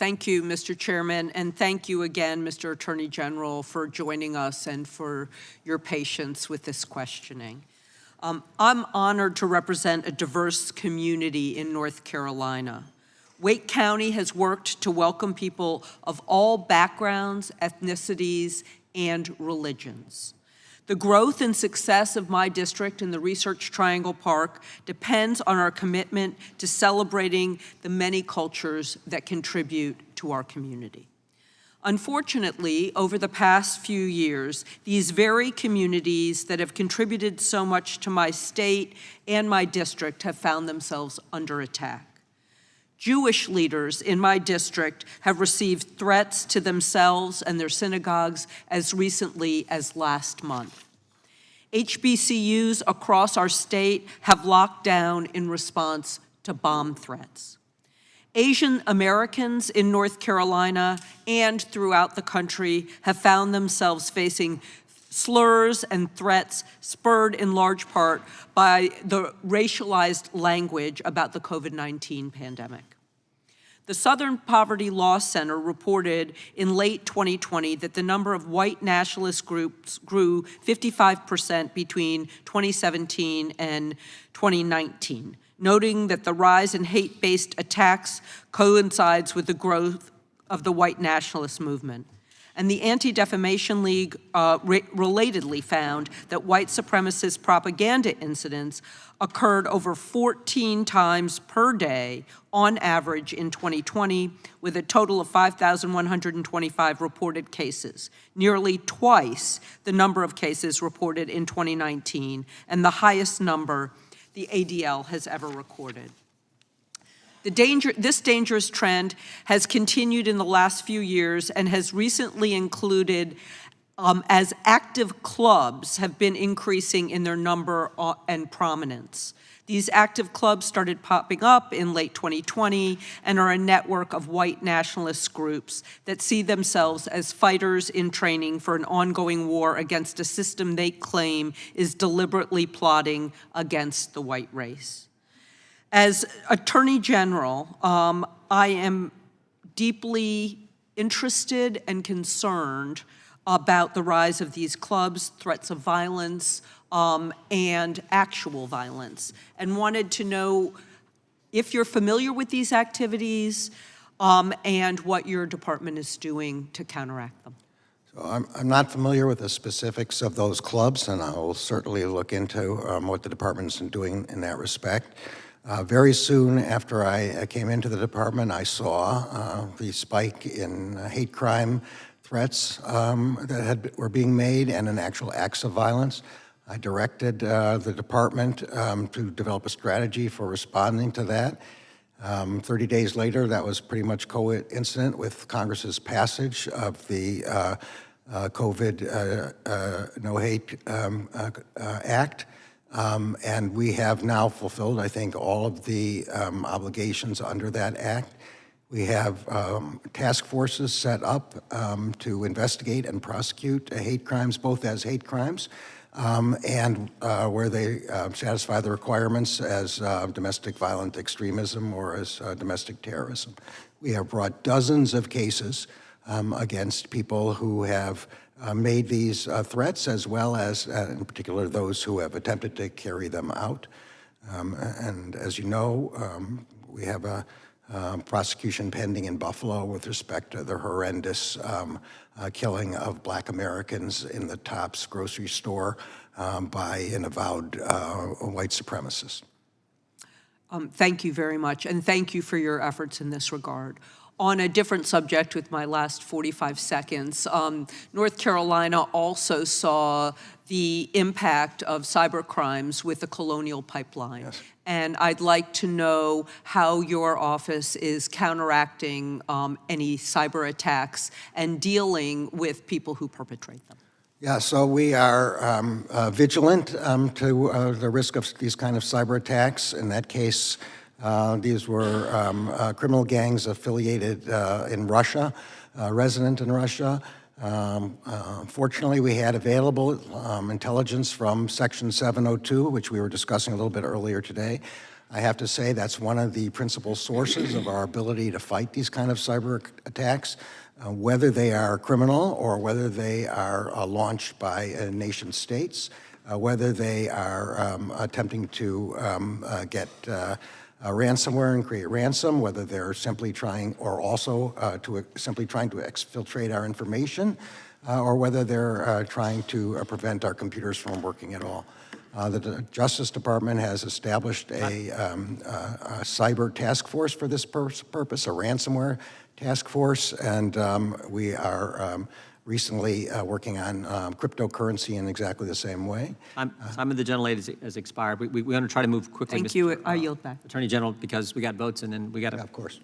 Thank you, Mr. Chairman, and thank you again, Mr. Attorney General, for joining us and for your patience with this questioning. I'm honored to represent a diverse community in North Carolina. Wake County has worked to welcome people of all backgrounds, ethnicities, and religions. The growth and success of my district in the Research Triangle Park depends on our commitment to celebrating the many cultures that contribute to our community. Unfortunately, over the past few years, these very communities that have contributed so much to my state and my district have found themselves under attack. Jewish leaders in my district have received threats to themselves and their synagogues as recently as last month. HBCUs across our state have locked down in response to bomb threats. Asian Americans in North Carolina and throughout the country have found themselves facing slurs and threats spurred in large part by the racialized language about the COVID-19 pandemic. The Southern Poverty Law Center reported in late 2020 that the number of white nationalist groups grew 55% between 2017 and 2019, noting that the rise in hate-based attacks coincides with the growth of the white nationalist movement. And the Anti-Defamation League relatedly found that white supremacist propaganda incidents occurred over 14 times per day on average in 2020, with a total of 5,125 reported cases, nearly twice the number of cases reported in 2019, and the highest number the ADL has ever recorded. This dangerous trend has continued in the last few years and has recently included, as active clubs have been increasing in their number and prominence. These active clubs started popping up in late 2020 and are a network of white nationalist groups that see themselves as fighters in training for an ongoing war against a system they claim is deliberately plotting against the white race. As Attorney General, I am deeply interested and concerned about the rise of these clubs, threats of violence, and actual violence, and wanted to know if you're familiar with these activities and what your department is doing to counteract them. So I'm not familiar with the specifics of those clubs, and I will certainly look into what the department's doing in that respect. Very soon after I came into the department, I saw the spike in hate crime threats that were being made and in actual acts of violence. I directed the department to develop a strategy for responding to that. 30 days later, that was pretty much coincident with Congress's passage of the COVID No Hate Act. And we have now fulfilled, I think, all of the obligations under that act. We have task forces set up to investigate and prosecute hate crimes, both as hate crimes and where they satisfy the requirements as domestic violent extremism or as domestic terrorism. We have brought dozens of cases against people who have made these threats, as well as, in particular, those who have attempted to carry them out. And as you know, we have a prosecution pending in Buffalo with respect to the horrendous killing of Black Americans in the Tops grocery store by an avowed white supremacist. Thank you very much, and thank you for your efforts in this regard. On a different subject with my last 45 seconds, North Carolina also saw the impact of cyber crimes with the Colonial Pipeline. Yes. And I'd like to know how your office is counteracting any cyber attacks and dealing with people who perpetrate them. Yeah, so we are vigilant to the risk of these kind of cyber attacks. In that case, these were criminal gangs affiliated in Russia, resident in Russia. Fortunately, we had available intelligence from Section 702, which we were discussing a little bit earlier today, I have to say that's one of the principal sources of our ability to fight these kind of cyber attacks, whether they are criminal or whether they are launched by nation states, whether they are attempting to get ransomware and create ransom, whether they're simply trying, or also simply trying to exfiltrate our information, or whether they're trying to prevent our computers from working at all. The Justice Department has established a cyber task force for this purpose, a ransomware task force, and we are recently working on cryptocurrency in exactly the same way. Time of the gentlelady has expired. We want to try to move quickly. Thank you. I yield back. Attorney General, because we got votes and then we got to. Yeah, of course.